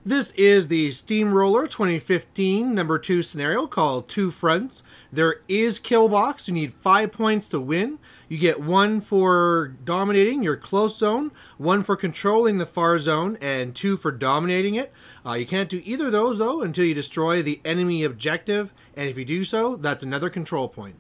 This is the Steamroller 2015 number 2 scenario called Two Fronts. There is kill box. You need 5 points to win. You get 1 for dominating your close zone, 1 for controlling the far zone, and 2 for dominating it. You can't do either of those though until you destroy the enemy objective, and if you do so, that's another control point.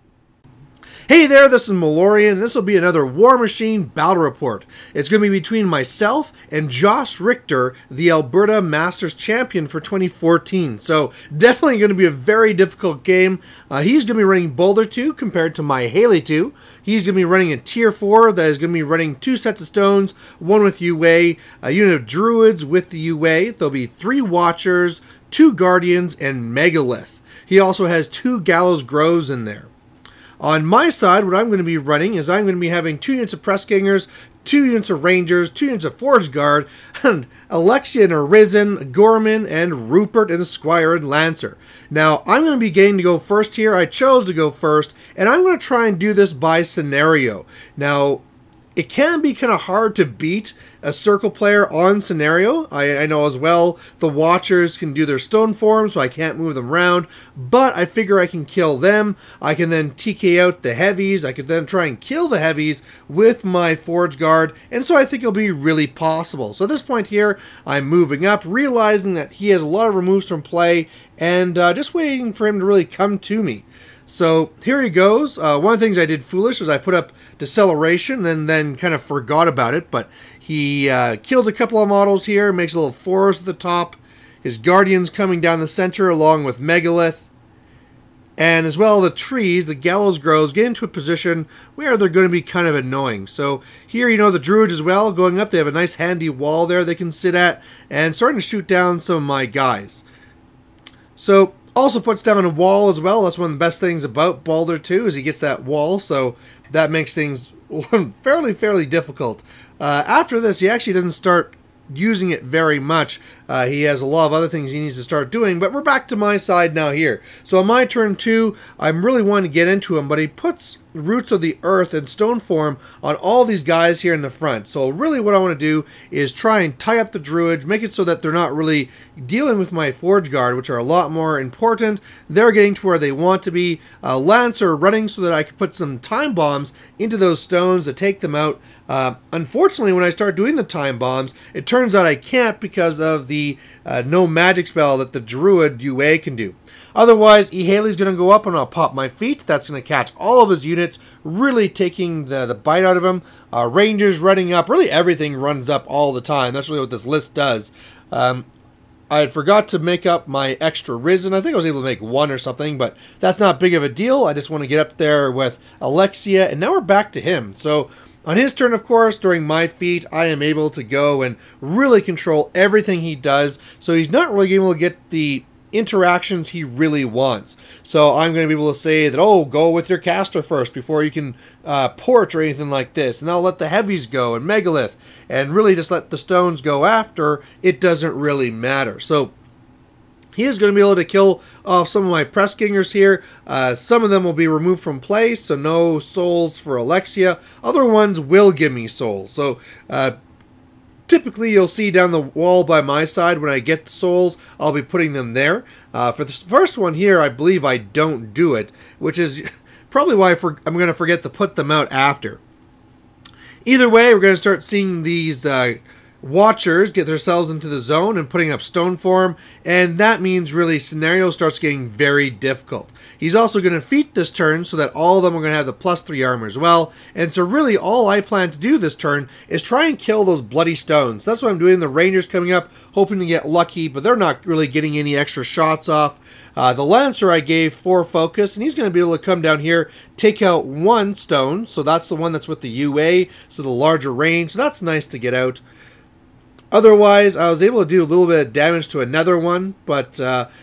Hey there, this is Malorian, and this will be another War Machine battle report. It's going to be between myself and Josh Richter, the Alberta Masters Champion for 2014. So definitely going to be a very difficult game. He's going to be running Baldur2 compared to my Haley2. He's going to be running a tier 4 that is going to be running 2 sets of stones, 1 with UA, a unit of druids with the UA. There'll be 3 watchers, 2 guardians, and megalith. He also has 2 gallows groves in there. On my side, what I'm going to be running is I'm going to be having 2 units of press gangers, 2 units of rangers, 2 units of forge guard, and Alexia and Arisen, Gorman, and Rupert and Squire and Lancer. Now, I'm going to be getting to go first here. I chose to go first, and I'm going to try and do this by scenario. Now, it can be kind of hard to beat a circle player on scenario. I know as well the watchers can do their stone form, so I can't move them around, but I figure I can kill them. I can then TK out the heavies. I could then try and kill the heavies with my forge guard, and so I think it'll be really possible. So at this point here, I'm moving up, realizing that he has a lot of removes from play, and just waiting for him to really come to me. So here he goes. One of the things I did foolish is I put up deceleration and then kind of forgot about it, but he kills a couple of models here, makes a little forest at the top, his guardians coming down the center along with megalith, and as well the trees, the gallows grows, get into a position where they're going to be kind of annoying. So here, you know, the druids as well going up, they have a nice handy wall there they can sit at and starting to shoot down some of my guys. So also puts down a wall as well. That's one of the best things about Baldur2 is he gets that wall, so that makes things fairly difficult. After this, he actually doesn't start using it very much. He has a lot of other things he needs to start doing, but we're back to my side now here. So on my turn 2, I'm really wanting to get into him, but he puts roots of the earth in stone form on all these guys here in the front. So really what I want to do is try and tie up the druids, make it so that they're not really dealing with my forge guard, which are a lot more important. They're getting to where they want to be. Lancer running so that I can put some time bombs into those stones to take them out. Unfortunately, when I start doing the time bombs, it turns out I can't because of the no magic spell that the druid UA can do. Otherwise, Haley's going to go up and I'll pop my feet. That's going to catch all of his units, really taking the bite out of him. Rangers running up. Really everything runs up all the time. That's really what this list does. I forgot to make up my extra Risen. I think I was able to make 1 or something, but that's not big of a deal. I just want to get up there with Alexia, and now we're back to him. So on his turn, of course, during my feat, I am able to go and really control everything he does. So he's not really able to get the interactions he really wants. So I'm going to be able to say that, oh, go with your caster first before you can port or anything like this. And I'll let the heavies go and megalith and really just let the stones go after. It doesn't really matter. So he is going to be able to kill off some of my press gangers here. Some of them will be removed from play, so no souls for Alexia. Other ones will give me souls. So typically you'll see down the wall by my side when I get the souls, I'll be putting them there. For the first one here, I believe I don't do it, which is probably why I'm going to forget to put them out after. Either way, we're going to start seeing these watchers get themselves into the zone and putting up stone form, and that means really scenario starts getting very difficult. He's also going to feat this turn so that all of them are going to have the +3 armor as well, and so really all I plan to do this turn is try and kill those bloody stones. That's what I'm doing. The Rangers coming up, hoping to get lucky, but they're not really getting any extra shots off. The Lancer I gave 4 focus, and he's going to be able to come down here, take out 1 stone, so that's the one that's with the UA, so the larger range, so that's nice to get out. Otherwise, I was able to do a little bit of damage to another one, but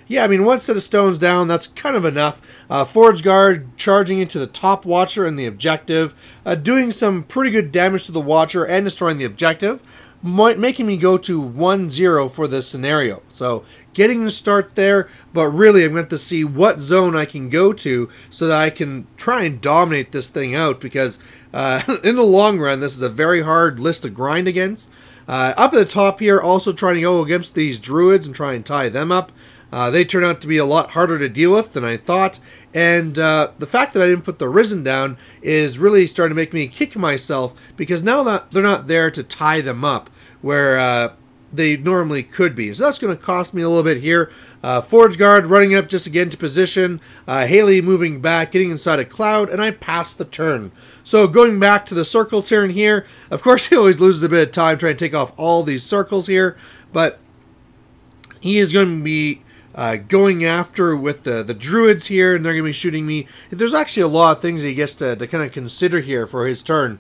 yeah, I mean, one set of stones down, that's kind of enough. Forge Guard charging into the top Watcher and the objective, doing some pretty good damage to the Watcher and destroying the objective, making me go to 1-0 for this scenario. So, getting the start there, but really I'm going to have to see what zone I can go to so that I can try and dominate this thing out, because in the long run, this is a very hard list to grind against. Up at the top here, also trying to go against these druids and try and tie them up. They turn out to be a lot harder to deal with than I thought, and the fact that I didn't put the Risen down is really starting to make me kick myself, because now that they're not there to tie them up where they normally could be. So that's going to cost me a little bit here. Forge Guard running up just again to position. Haley moving back, getting inside a cloud, and I pass the turn. So going back to the circle turn here, of course he always loses a bit of time trying to take off all these circles here, but he is going to be going after with the druids here, and they're going to be shooting me. There's actually a lot of things he gets to kind of consider here for his turn.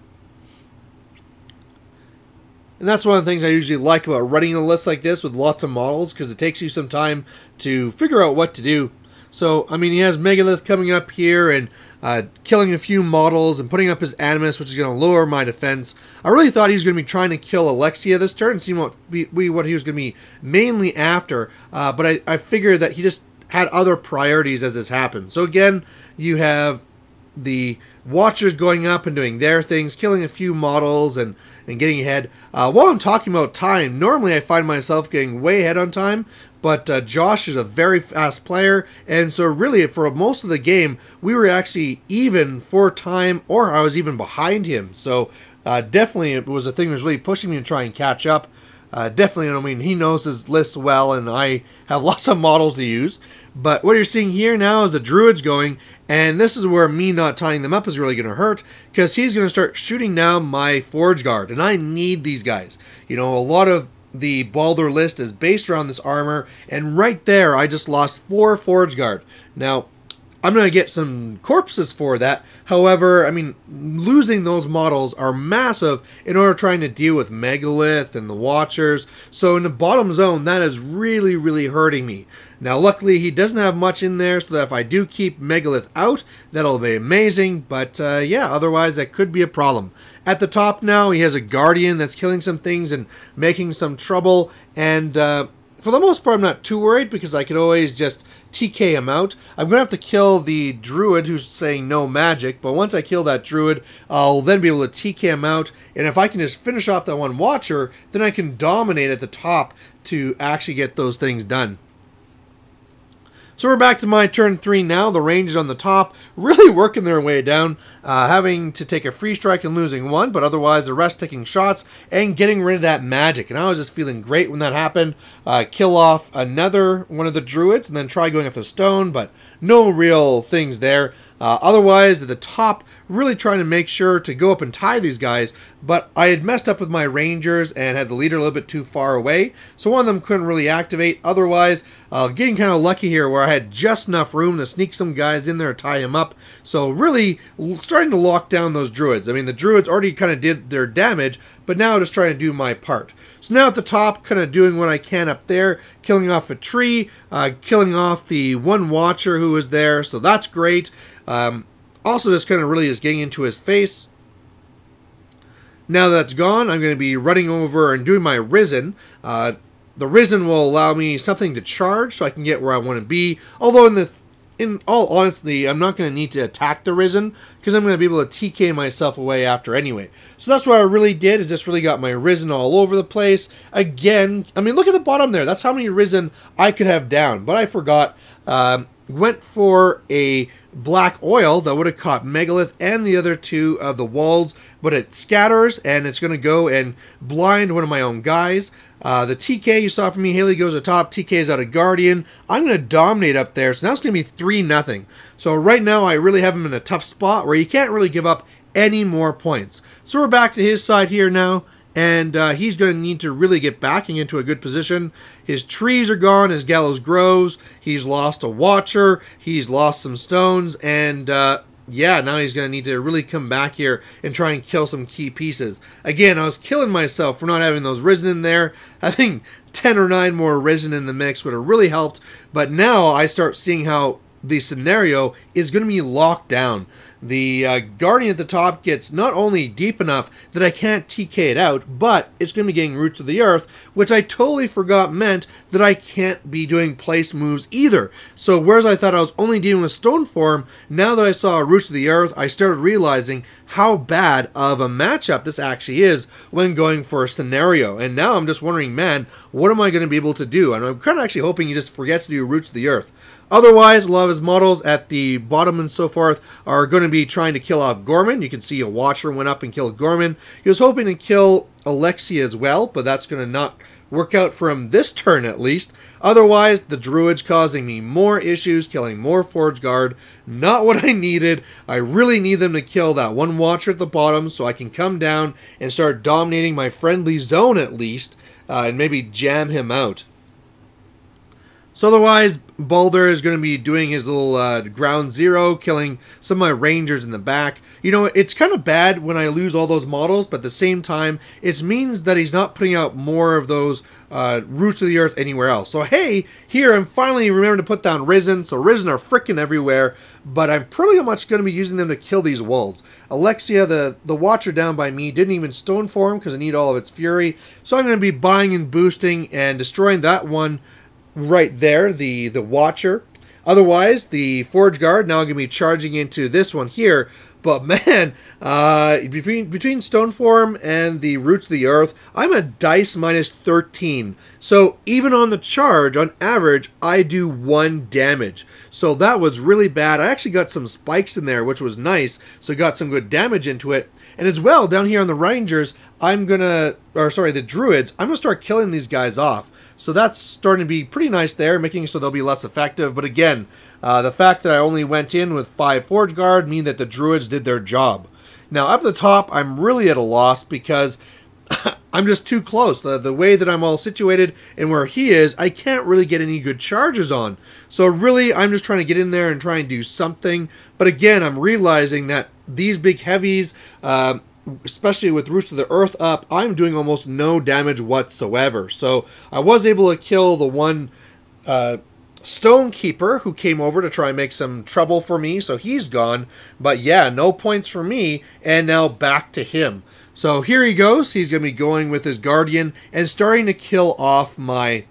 And that's one of the things I usually like about running a list like this with lots of models, because it takes you some time to figure out what to do. So, I mean, he has Megalith coming up here and killing a few models and putting up his Animus, which is going to lower my defense. I really thought he was going to be trying to kill Alexia this turn and see what he was going to be mainly after. But I figured that he just had other priorities as this happened. So again, you have the Watchers going up and doing their things, killing a few models and getting ahead. While I'm talking about time, normally I find myself getting way ahead on time, but Josh is a very fast player, and so really for most of the game, we were actually even for time, or I was even behind him. So definitely it was a thing that was really pushing me to try and catch up. Definitely, I mean, he knows his list well, and I have lots of models to use. But what you're seeing here now is the druids going, and this is where me not tying them up is really going to hurt, because he's going to start shooting down my Forge Guard, and I need these guys. You know, a lot of the Baldur list is based around this armor, and right there I just lost 4 Forge Guard. Now, I'm going to get some corpses for that. However, I mean, losing those models are massive in order trying to deal with Megalith and the Watchers. So in the bottom zone, that is really, really hurting me. Now, luckily, he doesn't have much in there, so that if I do keep Megalith out, that'll be amazing. But, yeah, otherwise, that could be a problem. At the top now, he has a Guardian that's killing some things and making some trouble. And, for the most part, I'm not too worried, because I could always just TK him out. I'm going to have to kill the druid who's saying no magic, but once I kill that druid, I'll then be able to TK him out, and if I can just finish off that one Watcher, then I can dominate at the top to actually get those things done. So we're back to my turn 3 now. The Rangers on the top, really working their way down, having to take a free strike and losing 1, but otherwise the rest taking shots and getting rid of that magic. And I was just feeling great when that happened. Kill off another one of the druids and then try going after the stone, but no real things there. Otherwise, at the top, really trying to make sure to go up and tie these guys, but I had messed up with my Rangers and had the leader a little bit too far away, so one of them couldn't really activate. Otherwise, getting kind of lucky here where I had just enough room to sneak some guys in there to tie him up, so really starting to lock down those druids. I mean, the druids already kind of did their damage, but now just trying to do my part. So now at the top, kind of doing what I can up there, killing off a tree, killing off the one Watcher who was there, so that's great. Also, just kind of really is getting into his face. Now that's gone, I'm going to be running over and doing my Risen. The Risen will allow me something to charge so I can get where I want to be. Although, in all honesty, I'm not going to need to attack the Risen, because I'm going to be able to TK myself away after anyway. So that's what I really did, is just really got my Risen all over the place. Again, I mean, look at the bottom there. That's how many Risen I could have down. But I forgot. Went for a black oil that would have caught Megalith and the other 2 of the Walds, but it scatters and it's going to go and blind one of my own guys. The TK you saw from me, Haley goes atop, TK is out of Guardian. I'm going to dominate up there, so now it's going to be 3-0. So right now I really have him in a tough spot where you can't really give up any more points. So we're back to his side here now. And he's going to need to really get backing into a good position. His trees are gone. His gallows grows. He's lost a Watcher. He's lost some stones. And yeah, now he's going to need to really come back here and try and kill some key pieces. Again, I was killing myself for not having those Risen in there. I think 10 or 9 more Risen in the mix would have really helped. But now I start seeing how the scenario is going to be locked down. The Guardian at the top gets not only deep enough that I can't TK it out, but it's going to be getting Roots of the Earth, which I totally forgot meant that I can't be doing place moves either. So whereas I thought I was only dealing with Stone Form, now that I saw Roots of the Earth, I started realizing how bad of a matchup this actually is when going for a scenario. And now I'm just wondering, man, what am I going to be able to do? And I'm kind of actually hoping he just forgets to do Roots of the Earth. Otherwise, a lot of his models at the bottom and so forth are going to be trying to kill off Gorman. You can see a Watcher went up and killed Gorman. He was hoping to kill Alexia as well, but that's going to not work out for him this turn at least. Otherwise, the Druid's causing me more issues, killing more Forge Guard. Not what I needed. I really need them to kill that one Watcher at the bottom so I can come down and start dominating my friendly zone at least, and maybe jam him out. So otherwise, Baldur is going to be doing his little ground zero, killing some of my rangers in the back. You know, it's kind of bad when I lose all those models, but at the same time, it means that he's not putting out more of those Roots of the Earth anywhere else. So hey, here I'm finally remembering to put down Risen. So Risen are freaking everywhere, but I'm pretty much going to be using them to kill these wolves. Alexia, the Watcher down by me, didn't even Stone Form because I need all of its fury. So I'm going to be buying and boosting and destroying that one right there, the Watcher. Otherwise, the Forge Guard now going to be charging into this one here. But man, between Stone Form and the Roots of the Earth, I'm at dice minus 13. So even on the charge, on average, I do 1 damage. So that was really bad. I actually got some spikes in there, which was nice. So got some good damage into it. And as well, down here on the Rangers, the Druids, I'm going to start killing these guys off. So that's starting to be pretty nice there, making it so they'll be less effective. But again, the fact that I only went in with 5 Forge Guard mean that the Druids did their job. Now, up at the top, I'm really at a loss because I'm just too close. The way that I'm all situated and where he is, I can't really get any good charges on. So really, I'm just trying to get in there and try and do something. But again, I'm realizing that these big heavies, especially with Roots of the Earth up, I'm doing almost no damage whatsoever. So I was able to kill the one Stonekeeper who came over to try and make some trouble for me, so he's gone. But yeah, no points for me, and now back to him. So here he goes. He's going to be going with his Guardian and starting to kill off my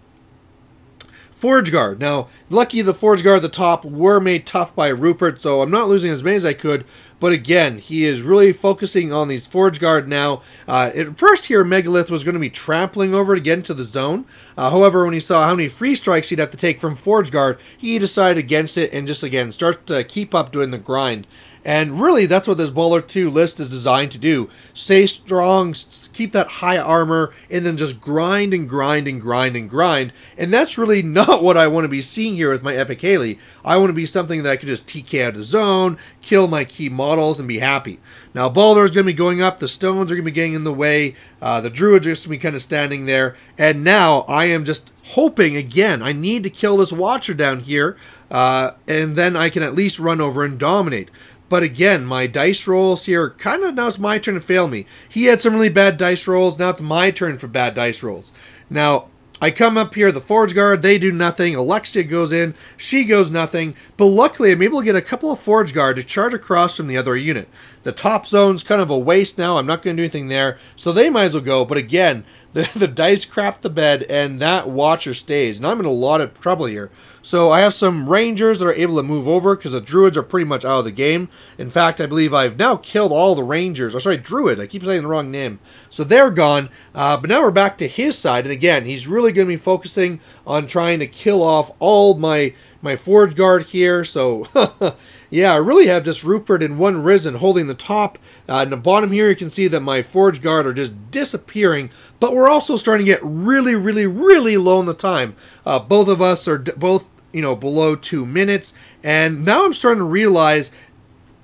Forge Guard. Now, lucky the Forge Guard at the top were made tough by Rupert, so I'm not losing as many as I could. But again, he is really focusing on these Forge Guard now. At first here, Megalith was going to be trampling over to get into the zone. However, when he saw how many free strikes he'd have to take from Forge Guard, he decided against it and just, again, start to keep up doing the grind. And really, that's what this Baldur2 list is designed to do. Stay strong, keep that high armor, and then just grind and grind and grind and grind. And that's really not what I want to be seeing here with my Epic Haley. I want to be something that I could just TK out of the zone, kill my key models, and be happy. Now, Baldur's going to be going up. The stones are going to be getting in the way. The Druids are just going to be kind of standing there. And now, I am just hoping, again, I need to kill this Watcher down here. And then I can at least run over and dominate. But again, my dice rolls here, kind of now it's my turn to fail me. He had some really bad dice rolls, now it's my turn for bad dice rolls. Now, I come up here, the Forge Guard, they do nothing. Alexia goes in, she goes nothing. But luckily, I'm able to get a couple of Forge Guard to charge across from the other unit. The top zone's kind of a waste now, I'm not going to do anything there. So they might as well go, but again, the dice crap the bed, and that Watcher stays. And I'm in a lot of trouble here. So I have some Rangers that are able to move over because the Druids are pretty much out of the game. In fact, I believe I've now killed all the Rangers. Oh, sorry, Druid. I keep saying the wrong name. So they're gone. But now we're back to his side. And again, he's really going to be focusing on trying to kill off all my Forge Guard here. So, yeah, I really have just Rupert and one Risen holding the top. In the bottom here, you can see that my Forge Guard are just disappearing. But we're also starting to get really, really, really low in the time. Both of us are both, below 2 minutes. And now I'm starting to realize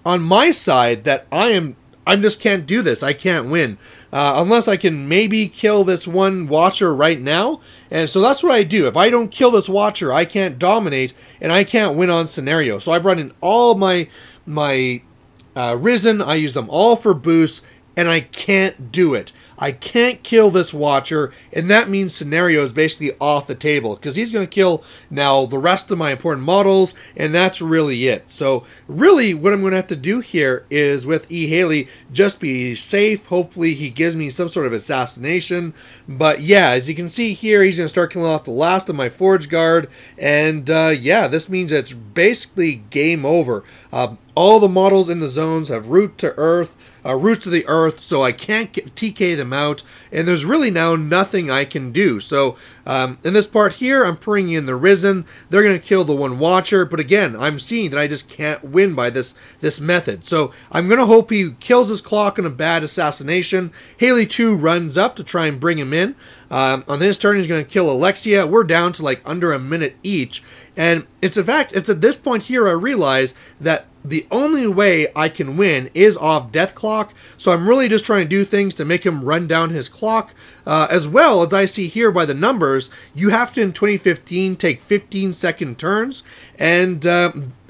on my side that I just can't do this. I can't win. Unless I can maybe kill this one Watcher right now. And so that's what I do. If I don't kill this Watcher, I can't dominate, and I can't win on scenario. So I brought in all my Risen, I use them all for boosts, and I can't do it. I can't kill this Watcher, and that means Scenario is basically off the table, because he's going to kill now the rest of my important models, and that's really it. So really what I'm going to have to do here is with Haley just be safe. Hopefully he gives me some sort of assassination. But yeah, as you can see here, he's going to start killing off the last of my Forge Guard, and yeah, this means it's basically game over. All the models in the zones have roots to the earth, so I can't TK them out, and there's really now nothing I can do. So in this part here, I'm bringing in the Risen. They're going to kill the one Watcher, but again, I'm seeing that I just can't win by this method. So I'm going to hope he kills his clock in a bad assassination. Haley2 runs up to try and bring him in. On his turn, he's going to kill Alexia. We're down to like under a minute each, and it's at this point here I realize that the only way I can win is off Death Clock, so I'm really just trying to do things to make him run down his clock. As well, as I see here by the numbers, you have to, in 2015, take 15-second turns, and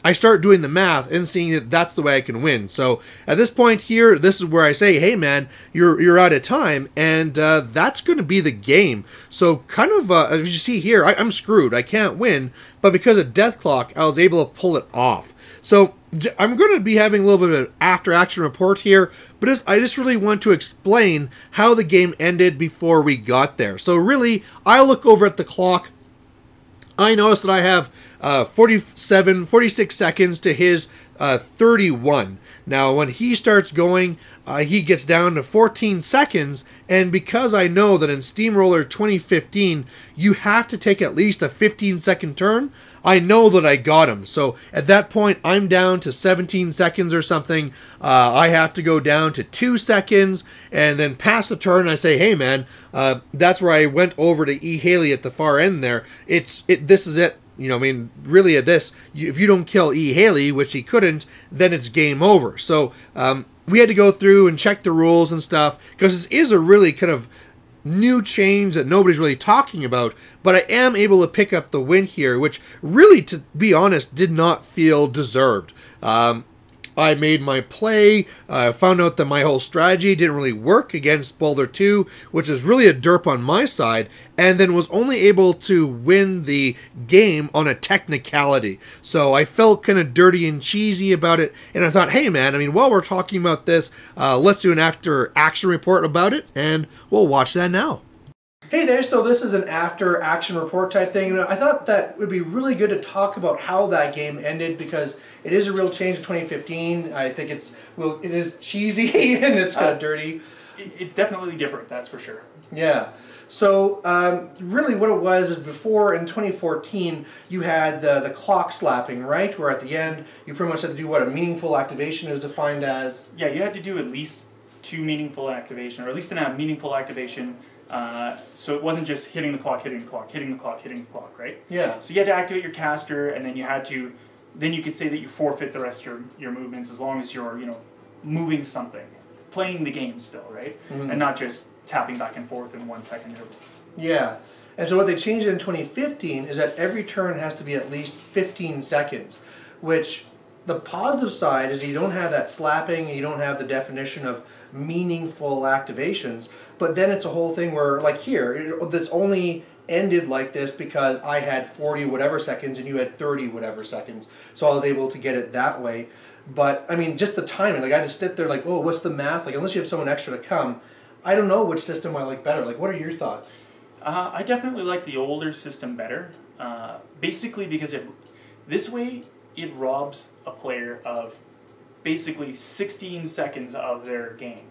I start doing the math and seeing that that's the way I can win. So at this point here, this is where I say, hey man, you're out of time, and that's going to be the game. So kind of, as you see here, I'm screwed. I can't win, but because of Death Clock, I was able to pull it off. So I'm going to be having a little bit of an after-action report here, but I just really want to explain how the game ended before we got there. So really, I look over at the clock. I notice that I have 46 seconds to his 31. Now, when he starts going, he gets down to 14 seconds, and because I know that in Steamroller 2015, you have to take at least a 15-second turn, I know that I got him. So at that point, I'm down to 17 seconds or something. I have to go down to 2 seconds, and then pass the turn, I say, hey man, that's where I went over to Haley at the far end there. This is it. You know, I mean, really at this, if you don't kill Haley, which he couldn't, then it's game over. So we had to go through and check the rules and stuff, because this is a really kind of new change that nobody's really talking about, but I am able to pick up the win here, which really, to be honest, did not feel deserved. I made my play, found out that my whole strategy didn't really work against Baldur2, which is really a derp on my side, and then was only able to win the game on a technicality. So I felt kind of dirty and cheesy about it, and I thought, hey man, I mean, while we're talking about this, let's do an after-action report about it, and we'll watch that now. Hey there, so this is an after-action report type thing, and I thought that it would be really good to talk about how that game ended, because it is a real change in 2015. I think it is cheesy and it's kind of dirty. It's definitely different, that's for sure. Yeah. So really what it was is before in 2014 you had the clock slapping, right? Where at the end you pretty much had to do what a meaningful activation is defined as. Yeah, you had to do at least 2 meaningful activation, or at least a meaningful activation. So it wasn't just hitting the clock, hitting the clock, hitting the clock, hitting the clock, right? Yeah. So you had to activate your caster, and then then you could say that you forfeit the rest of your movements as long as you're, moving something, playing the game still, right? Mm-hmm. And not just tapping back and forth in 1 second intervals. Yeah. And so what they changed in 2015 is that every turn has to be at least 15 seconds, which the positive side is you don't have that slapping and you don't have the definition of meaningful activations, but then it's a whole thing where, like here, this only ended like this because I had 40 whatever seconds and you had 30 whatever seconds, so I was able to get it that way. But I mean, just the timing, like I just sit there like, oh, what's the math? Like, unless you have someone extra to come, I don't know which system I like better. Like, what are your thoughts? I definitely like the older system better, basically because this way it robs a player of basically 16 seconds of their game,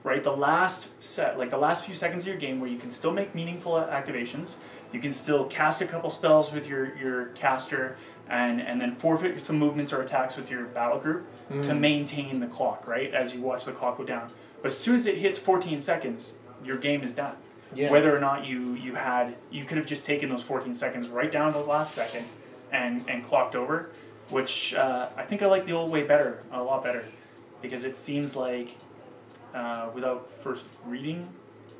right? The last few seconds of your game where you can still make meaningful activations, you can still cast a couple spells with your caster, and then forfeit some movements or attacks with your battle group to maintain the clock, right? As you watch the clock go down. But as soon as it hits 14 seconds, your game is done. Yeah. Whether or not you could have just taken those 14 seconds right down to the last second and clocked over, which I think I like the old way better, a lot better, because it seems like without first reading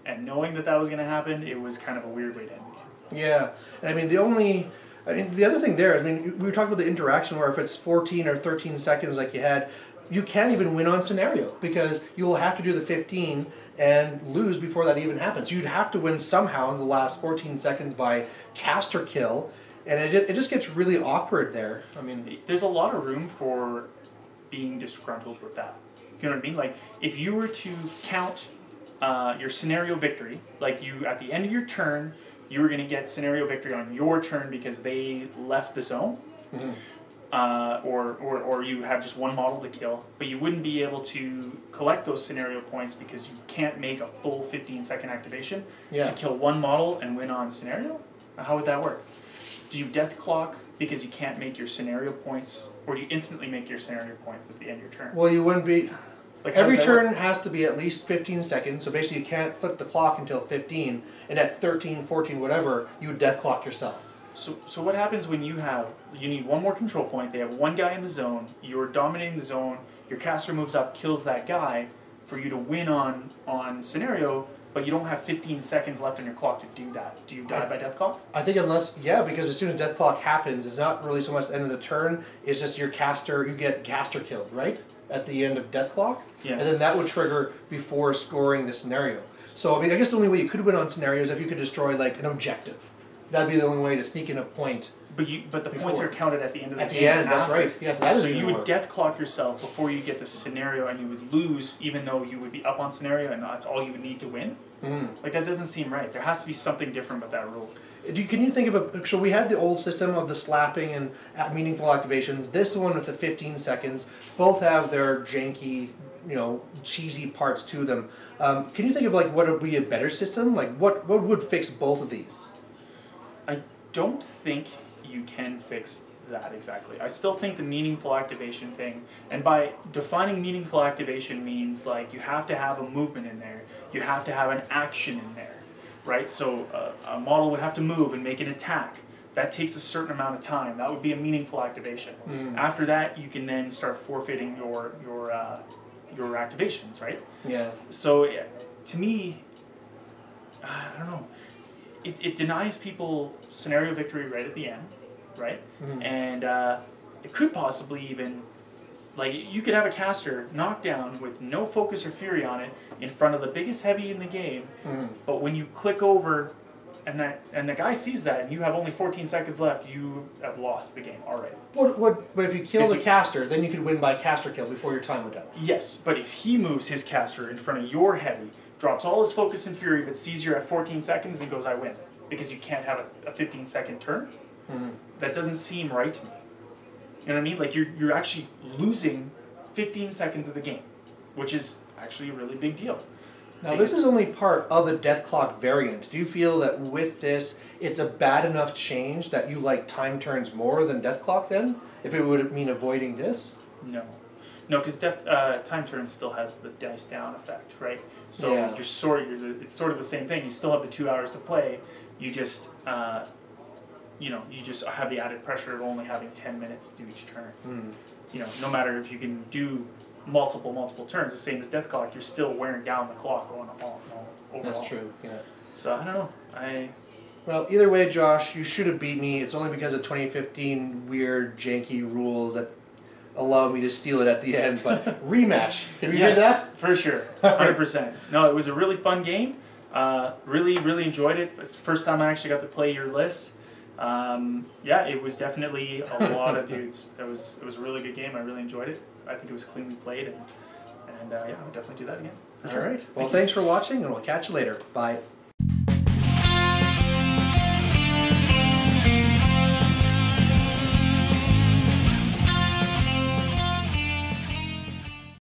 and knowing that was going to happen, it was kind of a weird way to end the game. Yeah, and I mean the other thing there is, I mean, we were talking about the interaction where if it's 14 or 13 seconds like you had, you can't even win on scenario because you will have to do the 15 and lose before that even happens. You'd have to win somehow in the last 14 seconds by caster kill, and it just gets really awkward there. I mean, there's a lot of room for being disgruntled with that. You know what I mean? Like, if you were to count your scenario victory, like you, at the end of your turn, you were going to get scenario victory on your turn because they left the zone, or you have just one model to kill, but you wouldn't be able to collect those scenario points because you can't make a full 15-second activation to kill one model and win on scenario? How would that work? Do you death clock because you can't make your scenario points, or do you instantly make your scenario points at the end of your turn? Well, you wouldn't be... Like, every turn has to be at least 15 seconds, so basically you can't flip the clock until 15, and at 13, 14, whatever, you would death clock yourself. So what happens when you need one more control point, they have one guy in the zone, you're dominating the zone, your caster moves up, kills that guy for you to win on scenario, but you don't have 15 seconds left on your clock to do that. Do you die by death clock? I think because as soon as death clock happens, it's not really so much the end of the turn, it's just your caster, you get caster killed, right? At the end of death clock, and then that would trigger before scoring the scenario. So I mean, I guess the only way you could win on scenario is if you could destroy like an objective. That'd be the only way to sneak in a point. But the points are counted at the end of the game. At the end, that's right. Yes, that is. So you would death clock yourself before you get the scenario, and you would lose, even though you would be up on scenario, and that's all you would need to win. Like, that doesn't seem right. There has to be something different about that rule. Can you think of so we had the old system of the slapping and meaningful activations. This one with the 15 seconds, both have their janky, cheesy parts to them. Can you think of like what would be a better system? Like what would fix both of these? I don't think you can fix that exactly. I still think the meaningful activation thing, and by defining meaningful activation means like you have to have a movement in there, you have to have an action in there. Right, so a model would have to move and make an attack. That takes a certain amount of time. That would be a meaningful activation. After that, you can then start forfeiting your activations, right? Yeah. So to me, I don't know. It denies people scenario victory right at the end, right? And it could possibly even, like, you could have a caster knockdown with no focus or fury on it in front of the biggest heavy in the game, but when you click over and the guy sees that and you have only 14 seconds left, you have lost the game already. But if you kill the caster, then you could win by caster kill before your time would up. Yes, but if he moves his caster in front of your heavy, drops all his focus and fury, but sees you're at 14 seconds, and goes, I win. Because you can't have a 15-second turn. That doesn't seem right to me. You know what I mean? Like, you're actually losing 15 seconds of the game, which is actually a really big deal. Now, this is only part of the death clock variant. Do you feel that with this, it's a bad enough change that you like time turns more than death clock then? If it would mean avoiding this? No. No, because time turns still has the dice down effect, right? So it's sort of the same thing. You still have the 2 hours to play. You just you just have the added pressure of only having 10 minutes to do each turn. No matter if you can do multiple turns, the same as death clock, you're still wearing down the clock overall. That's true. Yeah. So I don't know. Well, either way, Josh, you should have beat me. It's only because of 2015 weird janky rules that allowed me to steal it at the end. But rematch. Can we hear that? For sure. 100%. No, it was a really fun game. Really enjoyed it. It's the first time I actually got to play your list. It was definitely a lot of dudes. It was a really good game. I really enjoyed it. I think it was cleanly played, and I would definitely do that again. For sure. All right. Well, thanks for watching, and we'll catch you later. Bye.